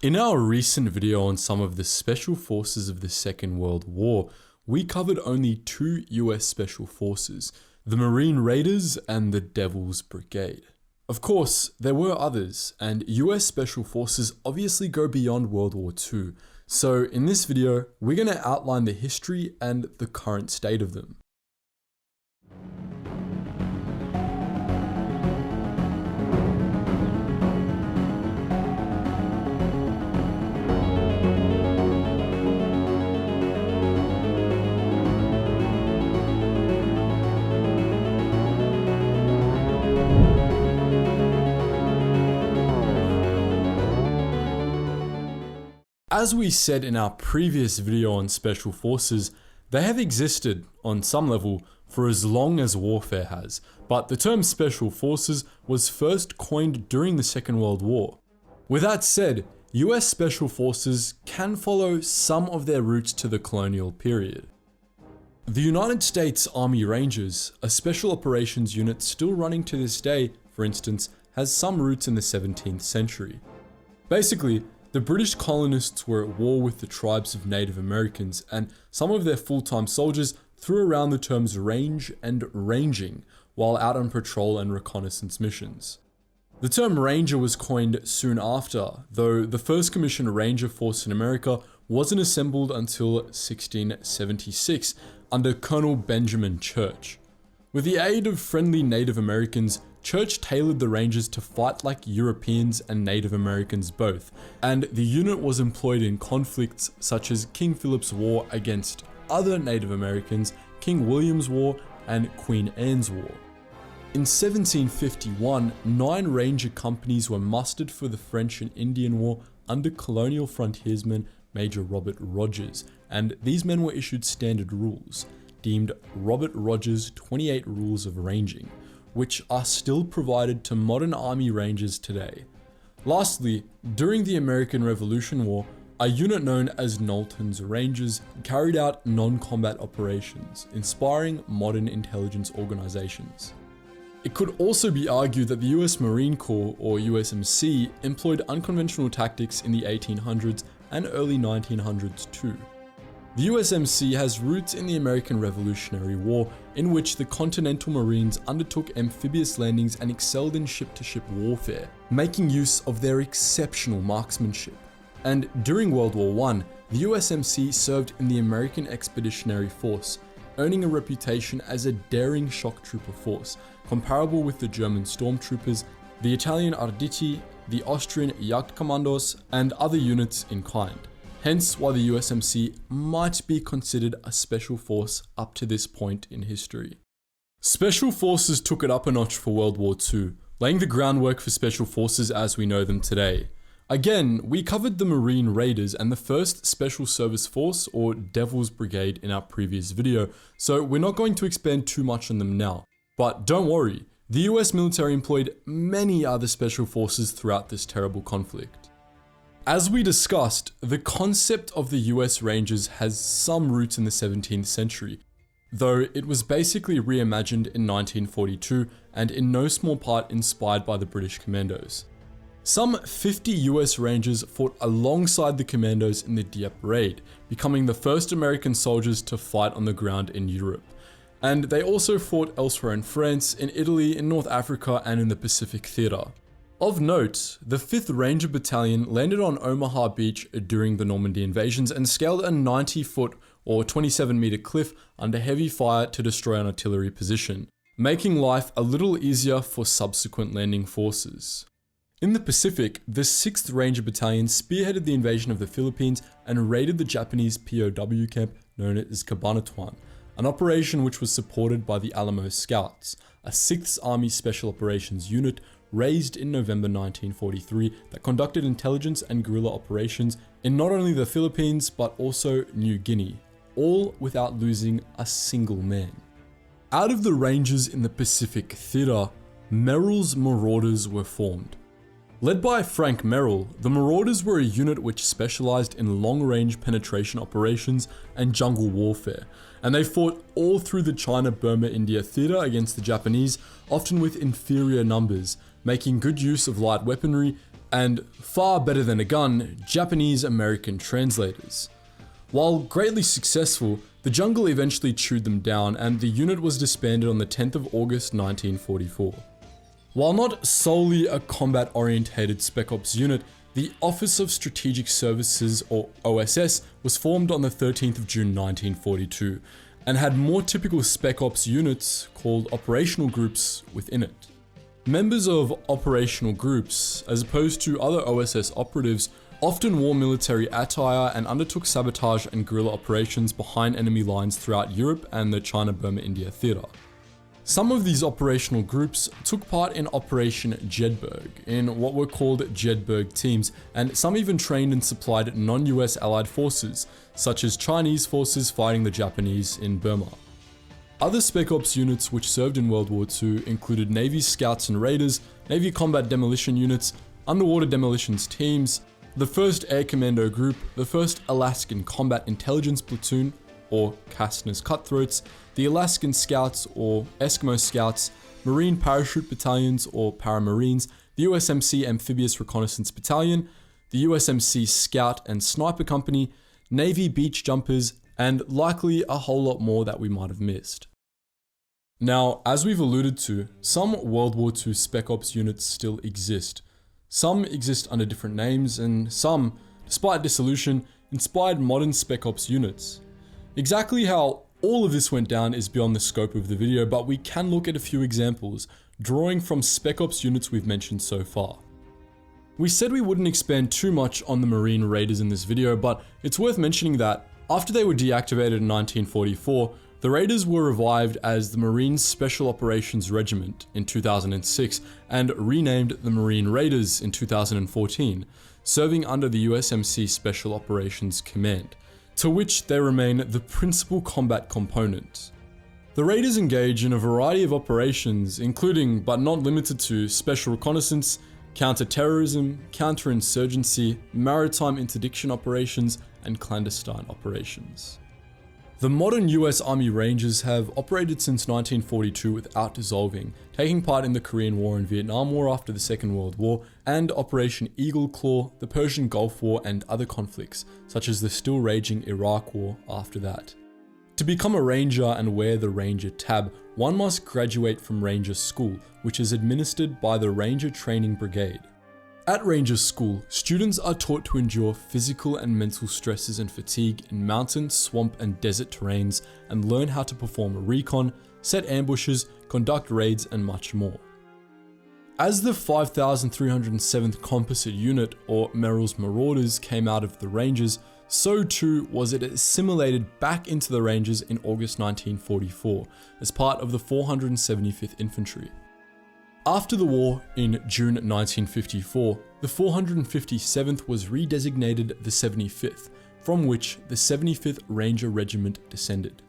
In our recent video on some of the special forces of the Second World War, we covered only two US Special Forces, the Marine Raiders and the Devil's Brigade. Of course, there were others, and US Special Forces obviously go beyond World War II, so in this video, we're going to outline the history and the current state of them. As we said in our previous video on Special Forces, they have existed, on some level, for as long as warfare has, but the term Special Forces was first coined during the Second World War. With that said, US Special Forces can follow some of their roots to the colonial period. The United States Army Rangers, a special operations unit still running to this day, for instance, has some roots in the 17th century. Basically, the British colonists were at war with the tribes of Native Americans, and some of their full-time soldiers threw around the terms range and ranging while out on patrol and reconnaissance missions. The term ranger was coined soon after, though the first commissioned ranger force in America wasn't assembled until 1676 under Colonel Benjamin Church. With the aid of friendly Native Americans, Church tailored the Rangers to fight like Europeans and Native Americans both, and the unit was employed in conflicts such as King Philip's War against other Native Americans, King William's War, and Queen Anne's War. In 1751, 9 Ranger companies were mustered for the French and Indian War under colonial frontiersman Major Robert Rogers, and these men were issued standard rules, deemed Robert Rogers' 28 Rules of Ranging, which are still provided to modern Army Rangers today. Lastly, during the American Revolution War, a unit known as Knowlton's Rangers carried out non-combat operations, inspiring modern intelligence organizations. It could also be argued that the US Marine Corps, or USMC, employed unconventional tactics in the 1800s and early 1900s too. The USMC has roots in the American Revolutionary War, in which the Continental Marines undertook amphibious landings and excelled in ship-to-ship warfare, making use of their exceptional marksmanship. And during World War I, the USMC served in the American Expeditionary Force, earning a reputation as a daring shock trooper force, comparable with the German stormtroopers, the Italian Arditi, the Austrian Jagdkommandos, and other units in kind. Hence why the USMC might be considered a special force up to this point in history. Special Forces took it up a notch for World War II, laying the groundwork for Special Forces as we know them today. Again, we covered the Marine Raiders and the 1st Special Service Force, or Devil's Brigade, in our previous video, so we're not going to expand too much on them now. But don't worry, the US military employed many other special forces throughout this terrible conflict. As we discussed, the concept of the US Rangers has some roots in the 17th century, though it was basically reimagined in 1942 and in no small part inspired by the British Commandos. Some 50 US Rangers fought alongside the Commandos in the Dieppe Raid, becoming the first American soldiers to fight on the ground in Europe. And they also fought elsewhere in France, in Italy, in North Africa, and in the Pacific Theatre. Of note, the 5th Ranger Battalion landed on Omaha Beach during the Normandy invasions and scaled a 90-foot or 27-meter cliff under heavy fire to destroy an artillery position, making life a little easier for subsequent landing forces. In the Pacific, the 6th Ranger Battalion spearheaded the invasion of the Philippines and raided the Japanese POW camp known as Cabanatuan, an operation which was supported by the Alamo Scouts, a 6th Army Special Operations unit raised in November 1943 that conducted intelligence and guerrilla operations in not only the Philippines but also New Guinea, all without losing a single man. Out of the Rangers in the Pacific Theatre, Merrill's Marauders were formed. Led by Frank Merrill, the Marauders were a unit which specialized in long-range penetration operations and jungle warfare, and they fought all through the China-Burma-India theater against the Japanese, often with inferior numbers, making good use of light weaponry, and far better than a gun, Japanese-American translators. While greatly successful, the jungle eventually chewed them down and the unit was disbanded on the 10th of August 1944. While not solely a combat-orientated Spec Ops unit, the Office of Strategic Services, or OSS, was formed on the 13th of June 1942 and had more typical Spec Ops units called operational groups within it. Members of operational groups, as opposed to other OSS operatives, often wore military attire and undertook sabotage and guerrilla operations behind enemy lines throughout Europe and the China-Burma-India theatre. Some of these operational groups took part in Operation Jedburgh, in what were called Jedburgh teams, and some even trained and supplied non-US allied forces, such as Chinese forces fighting the Japanese in Burma. Other Spec Ops units which served in World War II included Navy Scouts and Raiders, Navy Combat Demolition Units, Underwater Demolitions Teams, the 1st Air Commando Group, the 1st Alaskan Combat Intelligence Platoon, or Kastner's Cutthroats, the Alaskan Scouts or Eskimo Scouts, Marine Parachute Battalions or Paramarines, the USMC Amphibious Reconnaissance Battalion, the USMC Scout and Sniper Company, Navy Beach Jumpers, and likely a whole lot more that we might have missed. Now, as we've alluded to, some World War II Spec Ops units still exist. Some exist under different names, and some, despite dissolution, inspired modern Spec Ops units. Exactly how all of this went down is beyond the scope of the video, but we can look at a few examples, drawing from Spec Ops units we've mentioned so far. We said we wouldn't expand too much on the Marine Raiders in this video, but it's worth mentioning that after they were deactivated in 1944, the Raiders were revived as the Marine Special Operations Regiment in 2006 and renamed the Marine Raiders in 2014, serving under the USMC Special Operations Command, to which they remain the principal combat component. The Raiders engage in a variety of operations, including but not limited to special reconnaissance, counter-terrorism, counterinsurgency, maritime interdiction operations, and clandestine operations. The modern US Army Rangers have operated since 1942 without dissolving, taking part in the Korean War and Vietnam War after the Second World War, and Operation Eagle Claw, the Persian Gulf War, and other conflicts, such as the still raging Iraq War after that. To become a Ranger and wear the Ranger tab, one must graduate from Ranger School, which is administered by the Ranger Training Brigade. At Ranger School, students are taught to endure physical and mental stresses and fatigue in mountain, swamp, and desert terrains, and learn how to perform recon, set ambushes, conduct raids, and much more. As the 5,307th Composite Unit, or Merrill's Marauders, came out of the Rangers, so too was it assimilated back into the Rangers in August 1944, as part of the 475th Infantry. After the war, in June 1954, the 457th was redesignated the 75th, from which the 75th Ranger Regiment descended.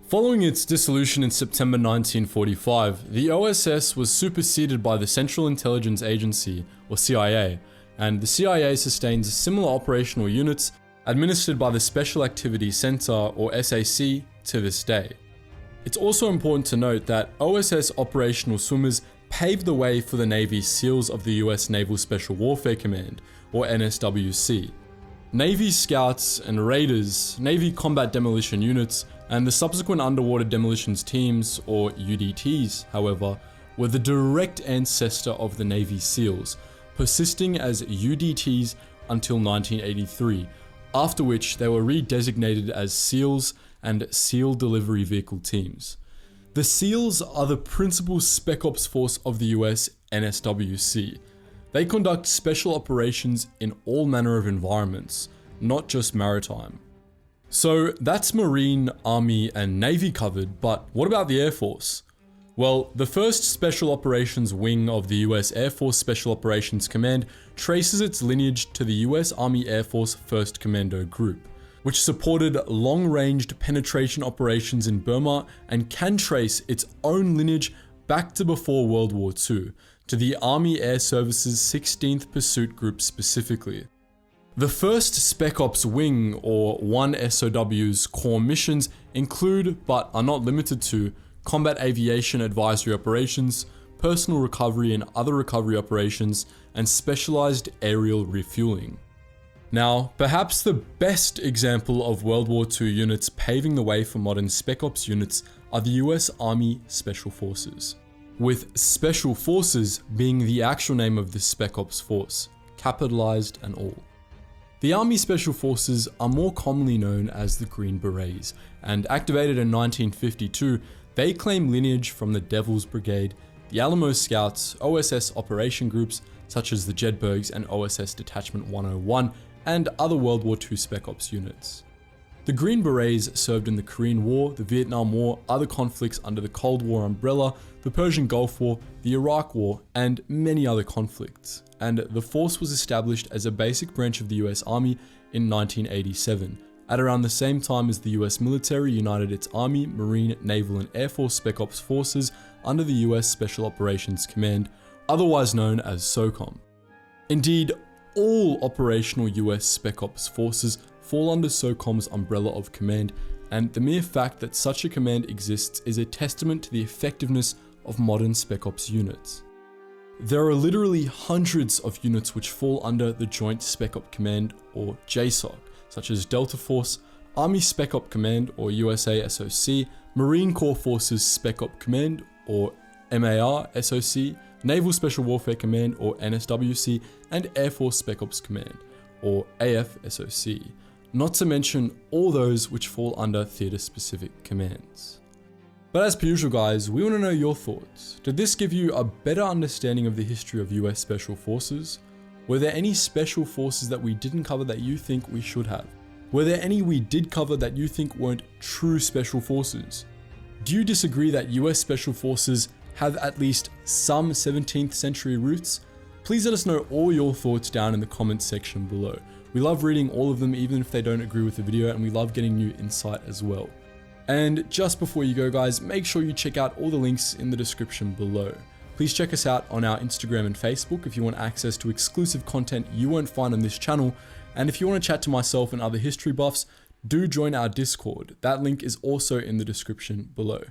Following its dissolution in September 1945, the OSS was superseded by the Central Intelligence Agency, or CIA, and the CIA sustains similar operational units administered by the Special Activities Center, or SAC, to this day. It's also important to note that OSS operational swimmers paved the way for the Navy SEALs of the US Naval Special Warfare Command, or NSWC. Navy Scouts and Raiders, Navy Combat Demolition Units, and the subsequent Underwater Demolitions Teams, or UDTs, however, were the direct ancestor of the Navy SEALs, persisting as UDTs until 1983, after which they were redesignated as SEALs and SEAL Delivery Vehicle Teams. The SEALs are the principal Spec Ops force of the US NSWC. They conduct special operations in all manner of environments, not just maritime. So that's Marine, Army, and Navy covered, but what about the Air Force? Well, the 1st Special Operations Wing of the US Air Force Special Operations Command traces its lineage to the US Army Air Force 1st Commando Group, which supported long-ranged penetration operations in Burma and can trace its own lineage back to before World War II, to the Army Air Service's 16th Pursuit Group specifically. The 1st Spec Ops Wing, or 1SOW's core missions include, but are not limited to, combat aviation advisory operations, personal recovery and other recovery operations, and specialized aerial refueling. Now, perhaps the best example of World War II units paving the way for modern Spec Ops units are the US Army Special Forces, with Special Forces being the actual name of the Spec Ops force, capitalized and all. The Army Special Forces are more commonly known as the Green Berets, and activated in 1952, they claim lineage from the Devil's Brigade, the Alamo Scouts, OSS operation groups such as the Jedburghs and OSS Detachment 101, and other World War II Spec Ops units. The Green Berets served in the Korean War, the Vietnam War, other conflicts under the Cold War umbrella, the Persian Gulf War, the Iraq War, and many other conflicts. And the force was established as a basic branch of the US Army in 1987, at around the same time as the US military united its Army, Marine, Naval, and Air Force Spec Ops forces under the US Special Operations Command, otherwise known as SOCOM. Indeed, all operational US Spec Ops forces fall under SOCOM's umbrella of command, and the mere fact that such a command exists is a testament to the effectiveness of modern Spec Ops units. There are literally hundreds of units which fall under the Joint Spec Op Command, or JSOC, such as Delta Force, Army Spec Op Command, or USASOC, Marine Corps Forces Spec Op Command, or MAR-SOC, Naval Special Warfare Command, or NSWC, and Air Force Spec Ops Command, or AFSOC, not to mention all those which fall under theater-specific commands. But as per usual guys, we want to know your thoughts. Did this give you a better understanding of the history of US Special Forces? Were there any Special Forces that we didn't cover that you think we should have? Were there any we did cover that you think weren't true Special Forces? Do you disagree that US Special Forces have at least some 17th century roots? Please let us know all your thoughts down in the comments section below. We love reading all of them even if they don't agree with the video, and we love getting new insight as well. And just before you go guys, make sure you check out all the links in the description below. Please check us out on our Instagram and Facebook if you want access to exclusive content you won't find on this channel, and if you want to chat to myself and other history buffs, do join our Discord. That link is also in the description below.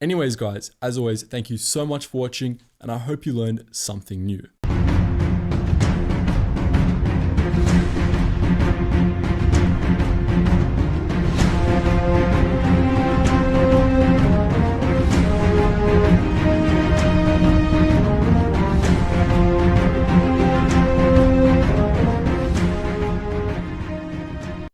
Anyways guys, as always, thank you so much for watching, and I hope you learned something new.